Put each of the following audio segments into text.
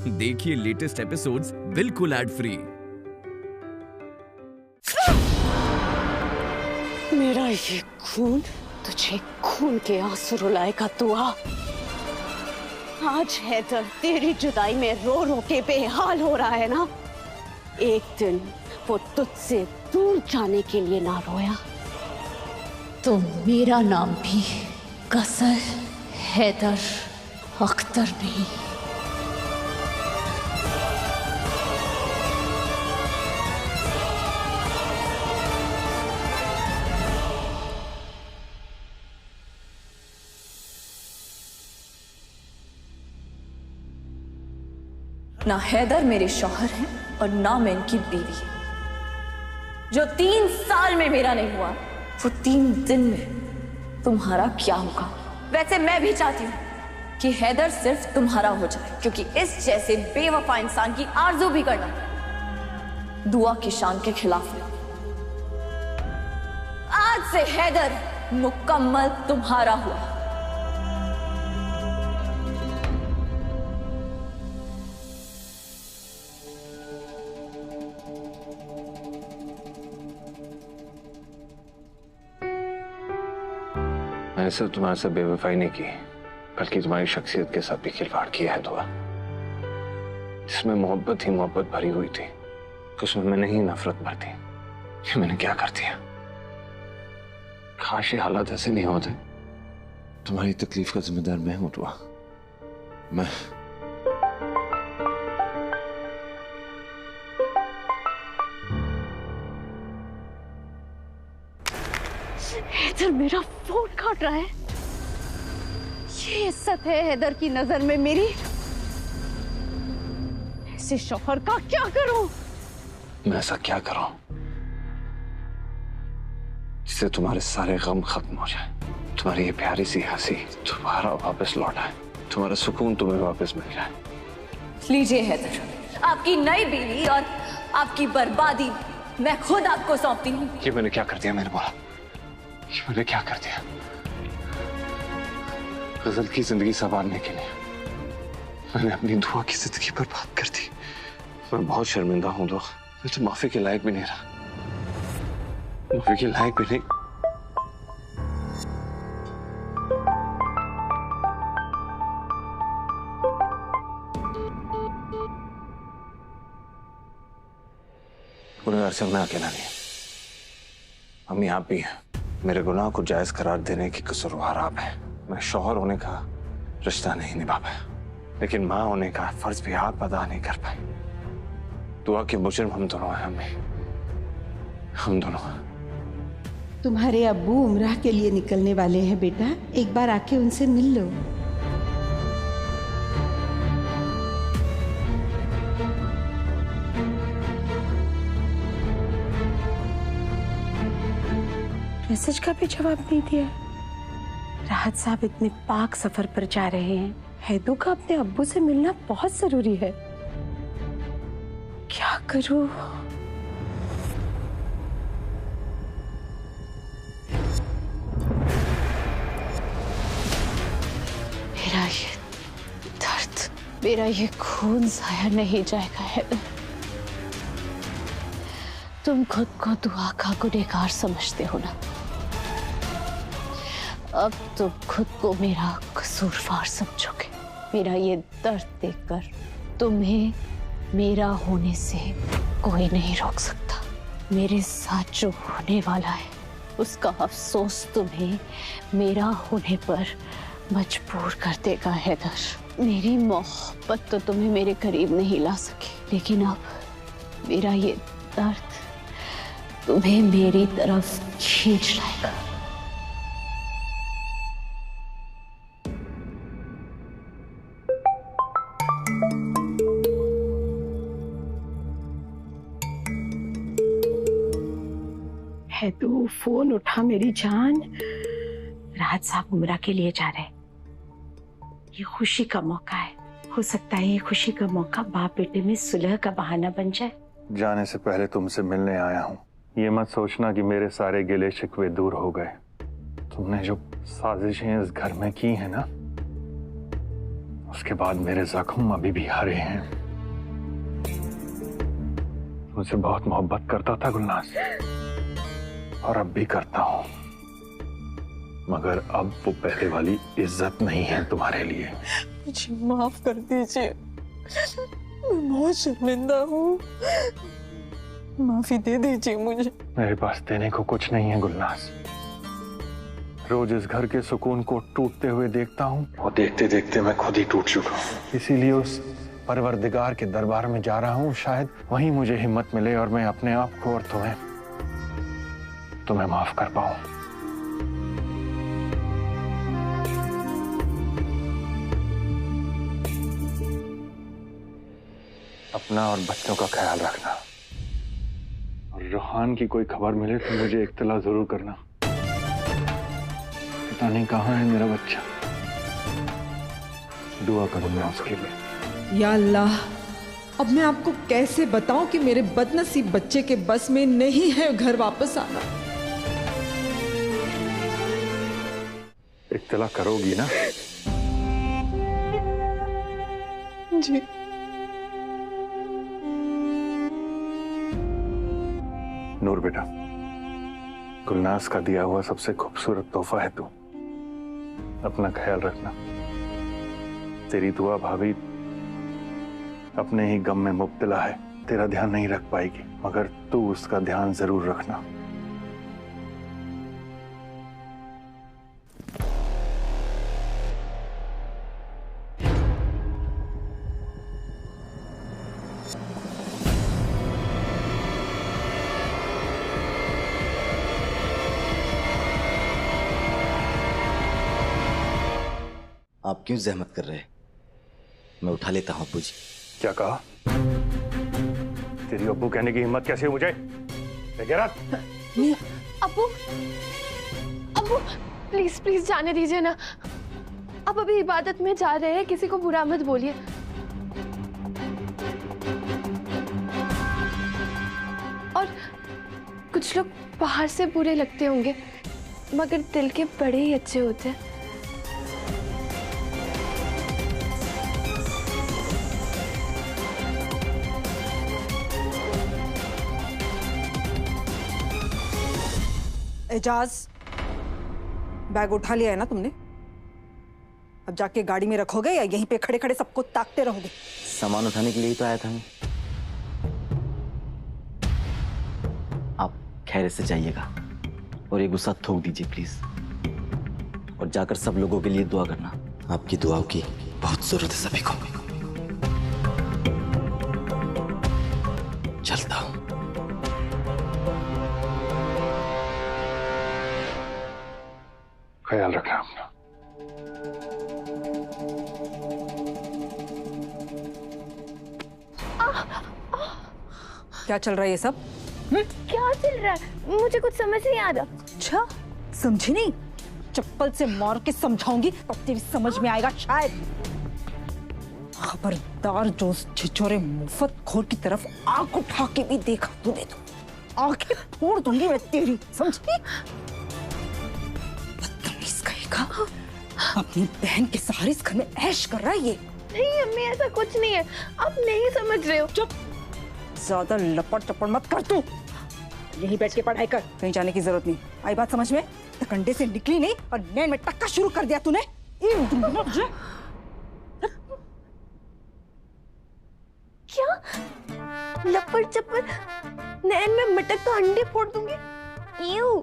देखिए latest episodes बिल्कुल ad free. मेरा ये खून तुझे खून के आंसू रुलाएगा दुआ। आज हैदर तेरी जुदाई में रो रो के बेहाल हो रहा है ना, एक दिन वो तुझसे दूर जाने के लिए ना रोया तो मेरा नाम भी कसर हैदर अख्तर नहीं। ना हैदर मेरे शौहर हैं और ना मैं इनकी बीवी। जो 3 साल में मेरा नहीं हुआ वो 3 दिन में तुम्हारा क्या होगा। वैसे मैं भी चाहती हूं कि हैदर सिर्फ तुम्हारा हो जाए, क्योंकि इस जैसे बेवफा इंसान की आरज़ू भी करना दुआ की शान के खिलाफ है। आज से हैदर मुकम्मल तुम्हारा हुआ। मैंने सिर्फ तुम्हारे साथ बेवफाई नहीं की, बल्कि तुम्हारी शख्सियत के साथ भी खिलवाड़ किया है दुआ। जिसमें मोहब्बत ही मोहब्बत भरी हुई थी, उसमें मैंने ही नफरत भर दी। ये मैंने क्या कर दिया। काश ये हालात ऐसे नहीं होते। तुम्हारी तकलीफ का जिम्मेदार मैं हूं दुआ। मैं हैदर मेरा फोन काट रहा है। ये इज्जत है हैदर की नजर में मेरी। ऐसे शौहर का क्या करूं? मैं ऐसा क्या करूं जिससे तुम्हारे सारे गम खत्म हो जाए, तुम्हारी ये प्यारी सी हंसी दोबारा वापस लौट आए, तुम्हारा सुकून तुम्हें वापस मिल जाए। लीजिए हैदर, आपकी नई बीवी और आपकी बर्बादी मैं खुद आपको सौंपती हूँ। ये मैंने क्या कर दिया? मैंने बोला ये मैंने क्या कर दिया? गजल की जिंदगी संवारने के लिए मैंने अपनी दुआ की जिंदगी बर्बाद कर दी। मैं बहुत शर्मिंदा हूं दुआ। मैं तो माफी के लायक भी नहीं रहा, माफी के लायक भी नहीं। गुनहगार से मैं अकेला नहीं, हम यहाँ भी हैं। मेरे गुनाह को जायज करार देने की कसूरवार आप हैं। मैं शौहर होने का रिश्ता नहीं निभा पाया, लेकिन माँ होने का फर्ज भी आप अदा नहीं कर पाए। दुआ के मुजरिम हम दोनों हैं। हम दोनों। तुम्हारे अब्बू उम्राह के लिए निकलने वाले हैं बेटा, एक बार आके उनसे मिल लो। मैसेज का भी जवाब नहीं दिया। राहत साहब इतने पाक सफर पर जा रहे हैं, हैदू का अपने अब्बू से मिलना बहुत जरूरी है। क्या करूं? मेरा ये दर्द, मेरा ये खून जाया नहीं जाएगा हैदर। तुम खुद को दुआ का गुनहगार समझते हो ना, अब तुम खुद को मेरा कसूरवार समझोगे। मेरा ये दर्द देखकर तुम्हें मेरा होने से कोई नहीं रोक सकता। मेरे साथ जो होने वाला है उसका अफसोस तुम्हें मेरा होने पर मजबूर कर देगा हैदर। मेरी मोहब्बत तो तुम्हें मेरे करीब नहीं ला सकी, लेकिन अब मेरा ये दर्द तुम्हें मेरी तरफ खींच लाएगा। है तू फोन उठा मेरी जान। राहत साहब उम्रा के लिए जा रहे। ये खुशी का मौका है, हो सकता है ये खुशी का मौका बाप बेटे में सुलह का बहाना बन जाए। जाने से पहले तुमसे मिलने आया हूँ। ये मत सोचना कि मेरे सारे गिले शिकवे दूर हो गए। तुमने जो साजिशें इस घर में की हैं ना, उसके बाद मेरे जख्म अभी भी हरे हैं। तुमसे बहुत मोहब्बत करता था गुलनाज, और अब भी करता हूं, मगर अब वो पहले वाली इज्जत नहीं है तुम्हारे लिए। मुझे माफ कर दीजिए, मैं बहुत शर्मिंदा हूँ, माफी दे दीजिए मुझे। मेरे पास देने को कुछ नहीं है गुलनाज। रोज इस घर के सुकून को टूटते हुए देखता हूँ, और देखते देखते मैं खुद ही टूट चुका हूँ। इसीलिए उस परवरदिगार के दरबार में जा रहा हूँ, शायद वहीं मुझे हिम्मत मिले और मैं अपने आप को और तुम्हें माफ कर पाऊं। अपना और बच्चों का ख्याल रखना, और रूहान की कोई खबर मिले तो मुझे इत्तला जरूर करना। पता नहीं कहाँ है मेरा बच्चा, दुआ करूंगा उसके लिए। या अल्लाह, अब मैं आपको कैसे बताऊं कि मेरे बदनसीब बच्चे के बस में नहीं है घर वापस आना। इत्तला करोगी ना? जी। नूर बेटा, गुलनाज का दिया हुआ सबसे खूबसूरत तोहफा है तू। अपना ख्याल रखना। तेरी दुआ भाभी अपने ही गम में मुब्तला है, तेरा ध्यान नहीं रख पाएगी, मगर तू उसका ध्यान जरूर रखना। आप क्यों जहमत कर रहे हैं? मैं उठा लेता हूँ अब्बू जी। क्या कहा? तेरी अब्बू कहने की हिम्मत कैसे हुई मुझे? अब्बू, अब्बू प्लीज प्लीज जाने दीजिए ना। आप अभी इबादत में जा रहे हैं, किसी को बुरा मत बोलिए। और कुछ लोग बाहर से बुरे लगते होंगे, मगर दिल के बड़े ही अच्छे होते हैं। एजाज, बैग उठा लिया है ना तुमने? अब जाके गाड़ी में रखोगे या यहीं पे खड़े खड़े सबको ताकते रहोगे? सामान उठाने के लिए ही तो आया था मैं। आप खैरियत से जाइएगा और ये गुस्सा थोक दीजिए प्लीज, और जाकर सब लोगों के लिए दुआ करना। आपकी दुआओं की बहुत जरूरत है सभी को। चलता हूं। ख्याल रखना अपना। क्या चल रहा है ये सब? क्या चल रहा है? मुझे कुछ समझ नहीं आ रहा। अच्छा, समझी नहीं? चप्पल से मार के समझाऊंगी तब तेरी समझ में आएगा शायद। खबरदार, जो उस छिछोरे मुफ्त खोर की तरफ आंख उठा के भी देखा तूने तो आंखें फोड़ दूंगी मैं तेरी, समझी? अपनी बहन के सहारे इस घर में ऐश कर रहा है ये। नहीं अम्मी, ऐसा कुछ नहीं है, आप नहीं समझ रहे हो। चुप, ज्यादा लपट चपड़ मत कर तू। यहीं बैठ के पढ़ाई कर, कहीं जाने की जरूरत नहीं। आई बात समझ में? कंडे से निकली नहीं और नैन में टक्का शुरू कर दिया तूने। क्या लपट चपड़? नैन में मटक तो अंडे फोड़ दूंगी। यूं,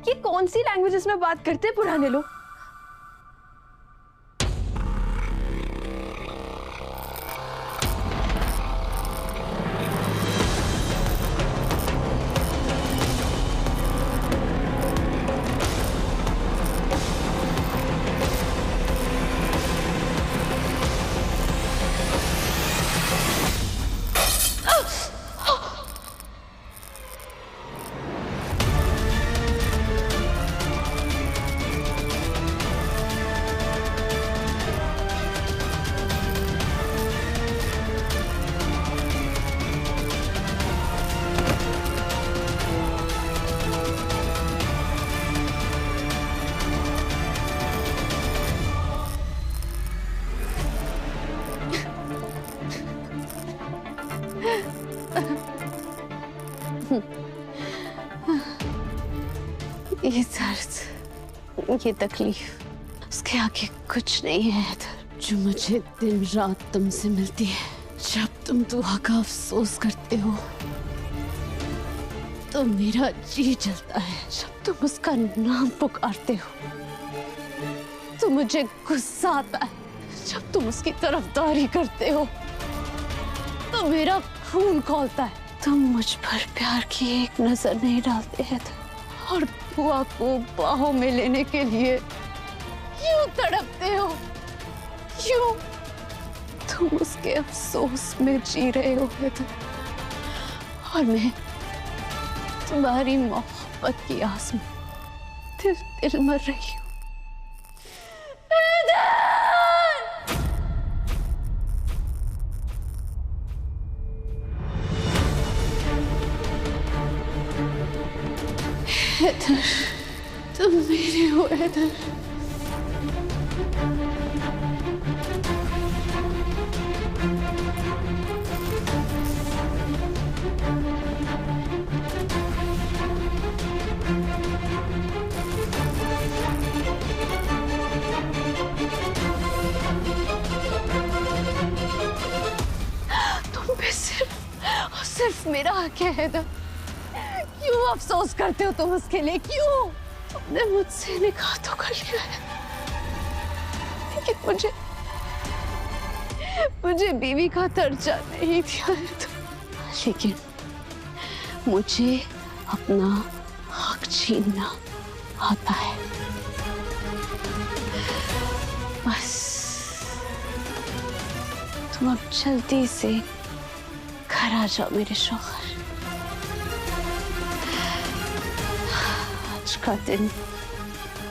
ये कौन सी लैंग्वेजेस में बात करते हैं पुराने लोग? ये दर्द, ये तकलीफ, उसके आगे कुछ नहीं है हैदर, जो मुझे दिन रात तुमसे मिलती है। जब तुम दुआ का अफसोस करते हो तो मेरा जी जलता है। जब तुम उसका नाम पुकारते हो तो मुझे गुस्सा आता है। जब तुम उसकी तरफदारी करते हो तो मेरा खून खौलता है। तुम मुझ पर प्यार की एक नजर नहीं डालते हैं और बुआ को बाहों में लेने के लिए क्यों तड़पते हो? क्यों? तुम उसके अफसोस में जी रहे हो हैदर और मैं तुम्हारी मोहब्बत की आस में दिल मर रही हूँ। हैदर, तुम मेरे हो हैदर। तुम पे सिर्फ मेरा हक है हैदर। क्यों अफसोस करते हो तुम उसके लिए? क्यों? तुमने मुझसे निकाह तो कर लिया है, लेकिन मुझे बीवी का दर्जा नहीं दिया है तो। लेकिन मुझे अपना हक छीनना आता है। बस तुम अब जल्दी से घर आ जाओ मेरे शौहर। आज का दिन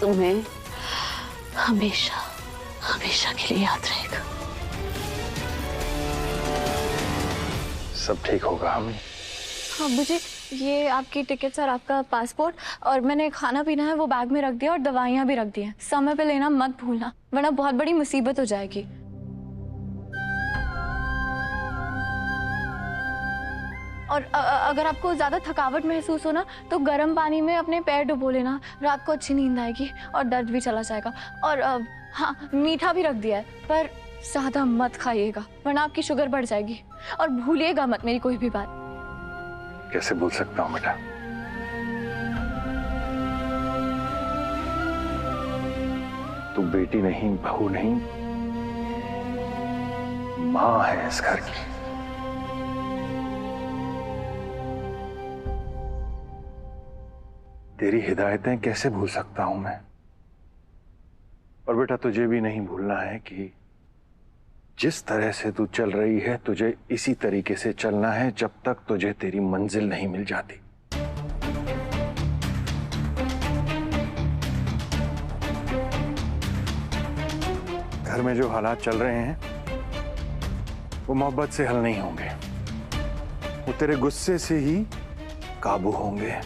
तुम्हें हमेशा के लिए याद रहेगा। सब ठीक होगा हम। हाँ मुझे ये आपकी टिकट और आपका पासपोर्ट और मैंने खाना पीना है वो बैग में रख दिया और दवाइयाँ भी रख दी हैं। समय पे लेना मत भूलना वरना बहुत बड़ी मुसीबत हो जाएगी। और अगर आपको ज्यादा थकावट महसूस हो ना तो गर्म पानी में अपने पैर डुबो लेना, रात को अच्छी नींद आएगी और दर्द भी चला जाएगा। और हाँ मीठा भी रख दिया है पर ज्यादा मत खाइएगा वरना आपकी शुगर बढ़ जाएगी। और भूलिएगा मत मेरी कोई भी बात। कैसे भूल सकता हूँ बेटा? तू बेटी नहीं, बहू नहीं, माँ है इस घर की। तेरी हिदायतें कैसे भूल सकता हूं मैं? और बेटा तुझे भी नहीं भूलना है कि जिस तरह से तू चल रही है तुझे इसी तरीके से चलना है जब तक तुझे तेरी मंजिल नहीं मिल जाती। घर में जो हालात चल रहे हैं वो मोहब्बत से हल नहीं होंगे, वो तेरे गुस्से से ही काबू होंगे।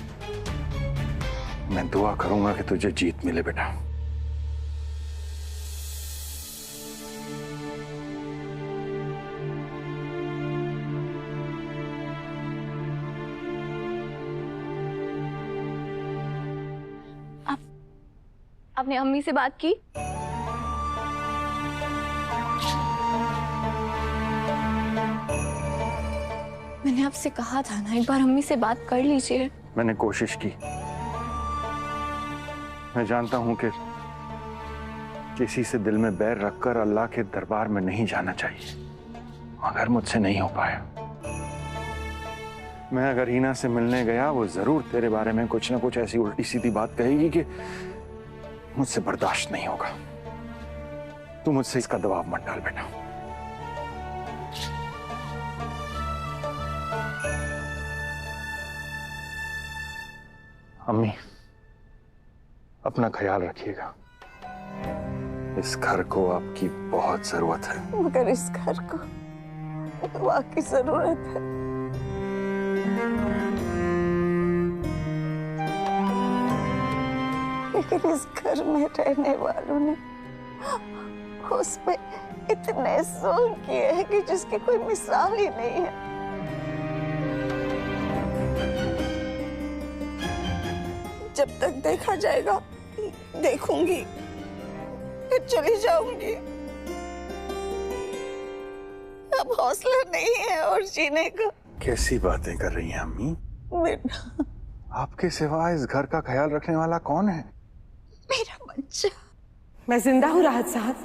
मैं दुआ करूंगा कि तुझे जीत मिले बेटा। आपने अम्मी से बात की? मैंने आपसे कहा था ना एक बार अम्मी से बात कर लीजिए। मैंने कोशिश की। मैं जानता हूं कि किसी से दिल में बैर रखकर अल्लाह के दरबार में नहीं जाना चाहिए, मगर मुझसे नहीं हो पाया। मैं अगर हीना से मिलने गया वो जरूर तेरे बारे में कुछ ना कुछ ऐसी उल्टी सीधी बात कहेगी कि मुझसे बर्दाश्त नहीं होगा। तू मुझसे इसका दबाव मत डाल बेटा। अम्मी अपना ख्याल रखिएगा। इस घर को आपकी बहुत जरूरत है। मगर इस घर को दुआ की जरूरत है। लेकिन इस घर में रहने वालों ने उस पे इतने जुल्म किए हैं कि जिसकी कोई मिसाल ही नहीं है। जब तक देखा जाएगा देखूंगी, फिर चली जाऊंगी। अब हौसला नहीं है और जीने का। कैसी बातें कर रही हैं अम्मी? बेटा, आपके सिवा इस घर का ख्याल रखने वाला कौन है? मेरा बच्चा। मैं जिंदा हूँ राहत साहब।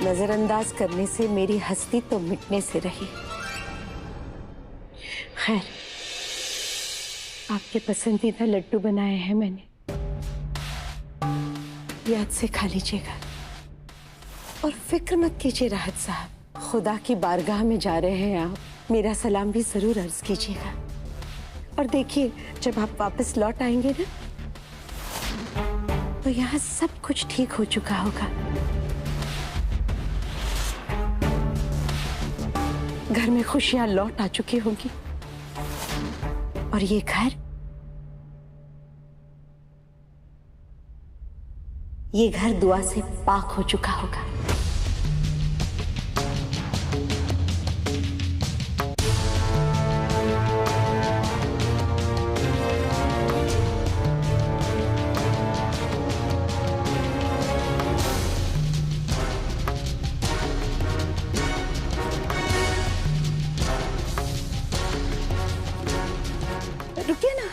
नजरअंदाज करने से मेरी हस्ती तो मिटने से रही। खैर, आपके पसंदीदा लड्डू बनाए हैं मैंने, याद से खा लीजिएगा। और फिक्र मत कीजिए राहत साहब, खुदा की बारगाह में जा रहे हैं आप, मेरा सलाम भी जरूर अर्ज कीजिएगा। और देखिए, जब आप वापस लौट आएंगे ना, तो यहाँ सब कुछ ठीक हो चुका होगा। घर में खुशियां लौट आ चुकी होंगी और ये घर दुआ से पाक हो चुका होगा। रुकिए ना,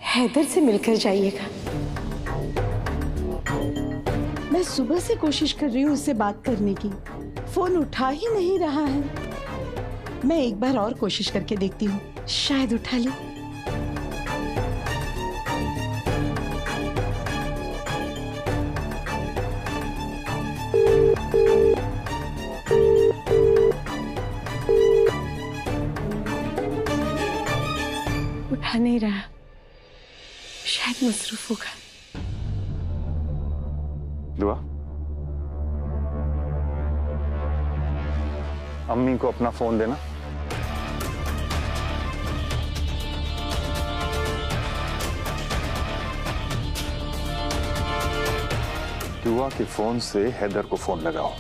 हैदर से मिलकर जाइएगा। मैं सुबह से कोशिश कर रही हूँ उससे बात करने की, फोन उठा ही नहीं रहा है। मैं एक बार और कोशिश करके देखती हूँ, शायद उठा ले। उठा नहीं रहा, शायद मसरूफ होगा। दुआ, अम्मी को अपना फोन देना। दुआ के फोन से हैदर को फोन लगाओ।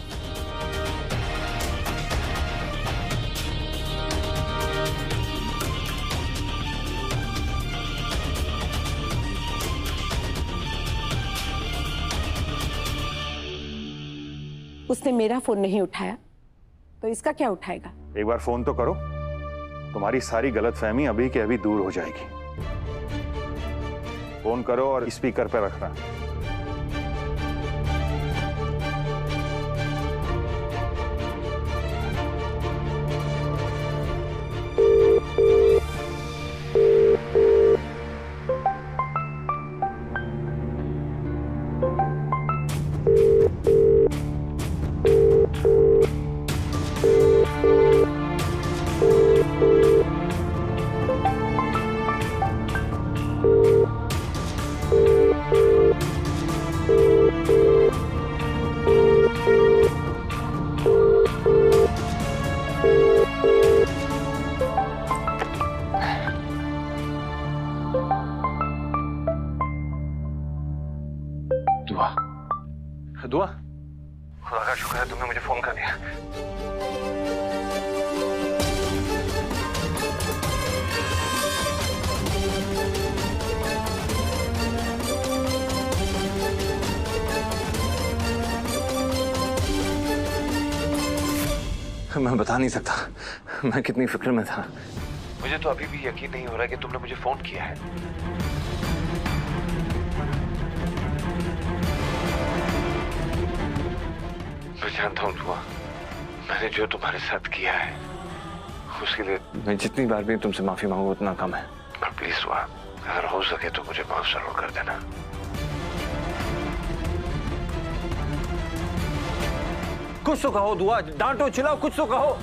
उसने मेरा फोन नहीं उठाया तो इसका क्या उठाएगा? एक बार फोन तो करो, तुम्हारी सारी गलतफहमी अभी के अभी दूर हो जाएगी। फोन करो और स्पीकर पे रखना। दुआ, दुआ, खुदा का शुक्र है तुमने मुझे फोन कर दिया। मैं बता नहीं सकता मैं कितनी फिक्र में था। मुझे तो अभी भी यकीन नहीं हो रहा कि तुमने मुझे फोन किया है। मैं जानता हूँ दुआ, मैंने जो तुम्हारे साथ किया है उसके लिए मैं जितनी बार भी तुमसे माफी मांगू उतना कम है। पर प्लीज दुआ, अगर हो सके तो मुझे माफ जरूर कर देना। कुछ तो कहो दुआ, डांटो चिल्लाओ, कुछ तो कहो।